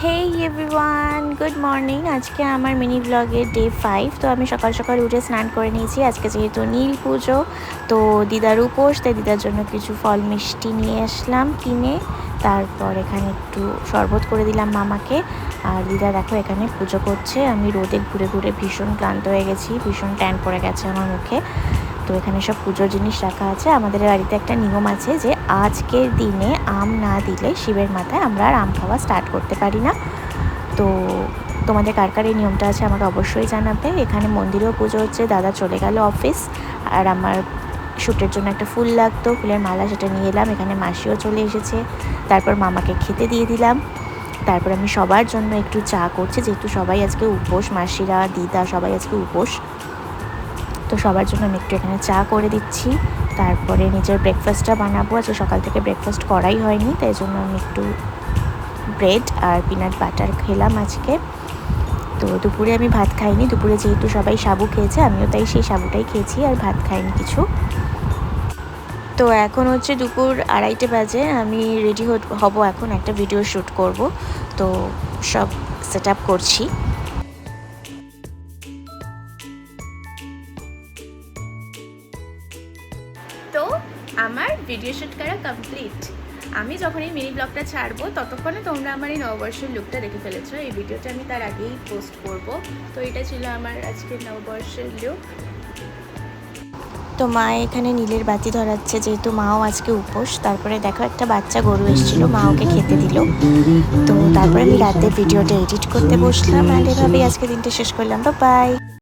হেই everyone, good morning. আজকে আমার mini ব্লগের ডে 5। তো আমি সকাল সকাল উঠে স্নান করে নিয়েছি। আজকে যেহেতু নীল পুজো, তো দিদার উপোস, তাই দিদার জন্য কিছু ফল মিষ্টি নিয়ে আসলাম কিনে। তারপর এখানে একটু শরবত করে দিলাম মামাকে। আর দিদা দেখো এখানে পুজো করছে। আমি রোদে ঘুরে ঘুরে ভীষণ ক্লান্ত হয়ে গেছি, ভীষণ ট্যান পড়ে গেছে আমার মুখে। তো এখানে সব পুজোর জিনিস রাখা আছে। আমাদের বাড়িতে একটা নিয়ম আছে যে আজকের দিনে আম না দিলে শিবের মাথায় আমরা আর আম খাওয়া স্টার্ট করতে পারি না। তো তোমাদের কার কার এই নিয়মটা আছে আমাকে অবশ্যই জানাবে। এখানে মন্দিরেও পুজো হচ্ছে। দাদা চলে গেল অফিস, আর আমার শ্যুটের জন্য একটা ফুল লাগতো, ফুলের মালা, সেটা নিয়ে এলাম। এখানে মাসিও চলে এসেছে। তারপর মামাকে খেতে দিয়ে দিলাম। তারপর আমি সবার জন্য একটু চা করছি, যেহেতু সবাই আজকে উপোস, মাসিরা, দিদা সবাই আজকে উপোস। তো সবার জন্য আমি একটু এখানে চা করে দিচ্ছি। তারপরে নিজের ব্রেকফাস্টটা বানাবো। আজকে সকাল থেকে ব্রেকফাস্ট করাই হয়নি, তাই জন্য আমি একটু ব্রেড আর পিনাট বাটার খেলাম আজকে। তো দুপুরে আমি ভাত খাইনি। দুপুরে যেহেতু সবাই সাবু খেয়েছে, আমিও তাই সেই সাবুটাই খেয়েছি, আর ভাত খাইনি কিছু। তো এখন হচ্ছে দুপুর 2:30 বাজে। আমি রেডি হব, এখন একটা ভিডিও শ্যুট করব। তো সব সেট আপ করছি। তো আমার ভিডিও শ্যুট করা কমপ্লিট। আমি যখন এই মিনি ব্লগটা ছাড়বো ততক্ষণে তোমরা আমার এই নববর্ষের লুকটা দেখে ফেলেছো। এই ভিডিওটা আমি তার আগেই পোস্ট করব। তো এটা ছিল আমার আজকের নববর্ষের লুক। তো মা এখানে নীলের বাতি ধরাচ্ছে, যেহেতু মাও আজকে উপোস। তারপরে দেখো একটা বাচ্চা গরু এসেছিলো, মা ওকে খেতে দিল। তো তারপরে আমি রাতে ভিডিওটা এডিট করতে বসলাম, আর এভাবেই আজকে দিনটা শেষ করলাম। বাই।